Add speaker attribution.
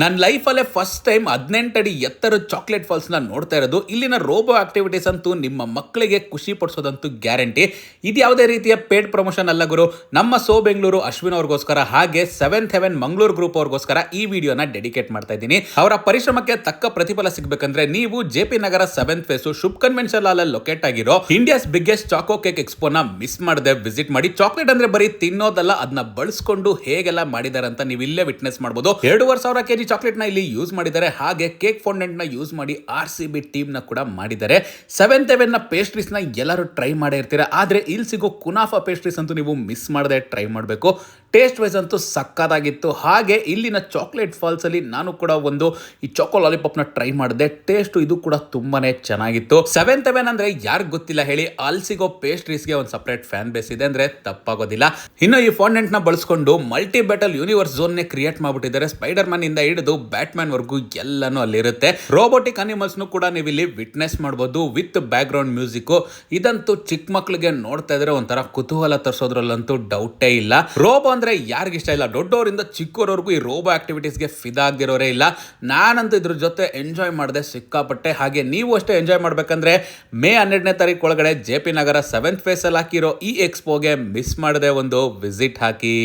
Speaker 1: ನನ್ನ ಲೈಫಲ್ಲೇ first time 18 ಅಡಿ ಎತ್ತರ ಚಾಕ್ಲೇಟ್ ಫಾಲ್ಸ್ನ ನೋಡ್ತಾ ಇರೋದು. ಇಲ್ಲಿನ ರೋಬೋ ಆಕ್ಟಿವಿಟೀಸ್ ಅಂತೂ ನಿಮ್ಮ ಮಕ್ಕಳಿಗೆ ಖುಷಿ ಪಡಿಸೋದಂತೂ ಗ್ಯಾರಂಟಿ. ಇದು ಯಾವುದೇ ರೀತಿಯ ಪೇಡ್ ಪ್ರಮೋಷನ್ ಅಲ್ಲ ಗುರು. ನಮ್ಮ ಸೋ ಬೆಂಗಳೂರು ಅಶ್ವಿನ್ ಅವ್ರಿಗೋಸ್ಕರ ಹಾಗೆ 7th Heaven ಮಂಗಳೂರು ಗ್ರೂಪ್ ಅವ್ರಿಗೋಸ್ಕರ ಈ ವಿಡಿಯೋನ ಡೆಡಿಕೇಟ್ ಮಾಡ್ತಾ ಇದ್ದೀನಿ. ಅವರ ಪರಿಶ್ರಮಕ್ಕೆ ತಕ್ಕ ಪ್ರತಿಫಲ ಸಿಗಬೇಕಂದ್ರೆ ನೀವು JP. Nagar 7th phase Shubh convention hall ಅಲ್ಲಿ ಲೊಕೇಟ್ ಆಗಿರೋ ಇಂಡಿಯಾಸ್ ಬಿಗ್ಗೆಸ್ಟ್ ಚಾಕೋ ಕೇಕ್ ಎಕ್ಸ್ಪೋನ ಮಿಸ್ ಮಾಡದೆ ವಿಸಿಟ್ ಮಾಡಿ. ಚಾಕ್ಲೇಟ್ ಅಂದ್ರೆ ಬರೀ ತಿನ್ನೋದಲ್ಲ, ಅದನ್ನ ಬಳಸ್ಕೊಂಡು ಹೇಗೆಲ್ಲ ಮಾಡಿದ್ದಾರೆ ಅಂತ ನೀವು ಇಲ್ಲೇ ವಿಟ್ನೆಸ್ ಮಾಡಬಹುದು. 2,500 kg ಚಾಕ್ಲೇಟ್ ನ ಇಲ್ಲಿ ಯೂಸ್ ಮಾಡಿದ್ದಾರೆ. ಹಾಗೆ ಕೇಕ್ ಫೌಂಡೆಂಟ್ ನ ಯೂಸ್ ಮಾಡಿ RCB ಟೀಮ್ ನ ಕೂಡ ಮಾಡಿದ್ದಾರೆ. 7th Heaven ನ ಪೇಸ್ಟ್ರೀಸ್ ನ ಎಲ್ಲರೂ ಟ್ರೈ ಮಾಡೇ ಇರ್ತೀರಾ, ಆದ್ರೆ ಇಲ್ಲಿ ಸಿಗೋ ಕುನಾಫಾ ಪೇಸ್ಟ್ರೀಸ್ ಅಂತೂ ನೀವು ಮಿಸ್ ಮಾಡದೆ ಟ್ರೈ ಮಾಡಬೇಕು. ಟೇಸ್ಟ್ ವೈಸ್ ಅಂತೂ ಸಕ್ಕತ್ತಾಗಿತ್ತು. ಹಾಗೆ ಇಲ್ಲಿನ ಚಾಕ್ಲೇಟ್ ಫಾಲ್ಸ್ ಅಲ್ಲಿ ನಾನು ಕೂಡ ಒಂದು ಈ ಚಾಕೋ ಲಾಲಿಪಾಪ್ ನ ಟ್ರೈ ಮಾಡಿದೆ. ಟೇಸ್ಟ್ ಇದು ಕೂಡ ತುಂಬಾನೇ ಚೆನ್ನಾಗಿತ್ತು. 7th Heaven ಅಂದ್ರೆ ಯಾರಿಗ್ ಗೊತ್ತಿಲ್ಲ ಹೇಳಿ, ಅಲ್ಲಿ ಸಿಗೋ ಪೇಸ್ಟ್ರೀಸ್ಗೆ ಒಂದು ಸಪರೇಟ್ ಫ್ಯಾನ್ ಬೇಸ್ ಇದೆ ಅಂದ್ರೆ ತಪ್ಪಾಗೋದಿಲ್ಲ. ಇನ್ನು ಈ ಫೌಂಡೆಂಟ್ ನ ಬಳಸ್ಕೊಂಡು ಮಲ್ಟಿ ಬ್ಯಾಟಲ್ ಯೂನಿವರ್ಸ್ ಝೋನ್ ನೇ ಕ್ರಿಯೇಟ್ ಮಾಡ್ಬಿಟ್ಟಿದ್ದಾರೆ. ಸ್ಪೈಡರ್ ಮ್ಯಾನ್ ಇಂದ ಹಿಡಿದು ಬ್ಯಾಟ್ ಮ್ಯಾನ್ ವರ್ಗೂ ಎಲ್ಲಾನು ಅಲ್ಲಿರುತ್ತೆ. ರೋಬೋಟಿಕ್ ಅನಿಮಲ್ಸ್ ಕೂಡ ನೀವು ಇಲ್ಲಿ ವಿಟ್ನೆಸ್ ಮಾಡಬಹುದು ವಿತ್ ಬ್ಯಾಕ್ ಗ್ರೌಂಡ್ ಮ್ಯೂಸಿಕ್. ಇದಂತೂ ಚಿಕ್ಕ ಮಕ್ಳಿಗೆ ನೋಡ್ತಾ ಇದ್ರೆ ಒಂಥರ ಕುತೂಹಲ ತರಿಸೋದ್ರಲ್ಲಂತೂ ಡೌಟೇ ಇಲ್ಲ. ರೋಬೋ ಅಂದ್ರೆ ಯಾರಿಗಿಷ್ಟ ಇಲ್ಲ, ದೊಡ್ಡವರಿಂದ ಚಿಕ್ಕವರವರೆಗೂ ಈ ರೋಬೋ ಆಕ್ಟಿವಿಟೀಸ್ಗೆ ಫಿದಾಗಿರೋರೇ ಇಲ್ಲ. ನಾನಂತೂ ಇದ್ರ ಜೊತೆ ಎಂಜಾಯ್ ಮಾಡಿದೆ ಸಿಕ್ಕಾಪಟ್ಟೆ. ಹಾಗೆ ನೀವು ಅಷ್ಟೇ ಎಂಜಾಯ್ ಮಾಡ್ಬೇಕಂದ್ರೆ ಮೇ 12ನೇ ತಾರೀಕು ಒಳಗಡೆ ಜೆ.ಪಿ. ನಗರ 7th ಫೇಸ್ ಅಲ್ಲಿ ಹಾಕಿರೋ ಈ ಎಕ್ಸ್ಪೋಗೆ ಮಿಸ್ ಮಾಡದೆ ಒಂದು ವಿಸಿಟ್ ಹಾಕಿ.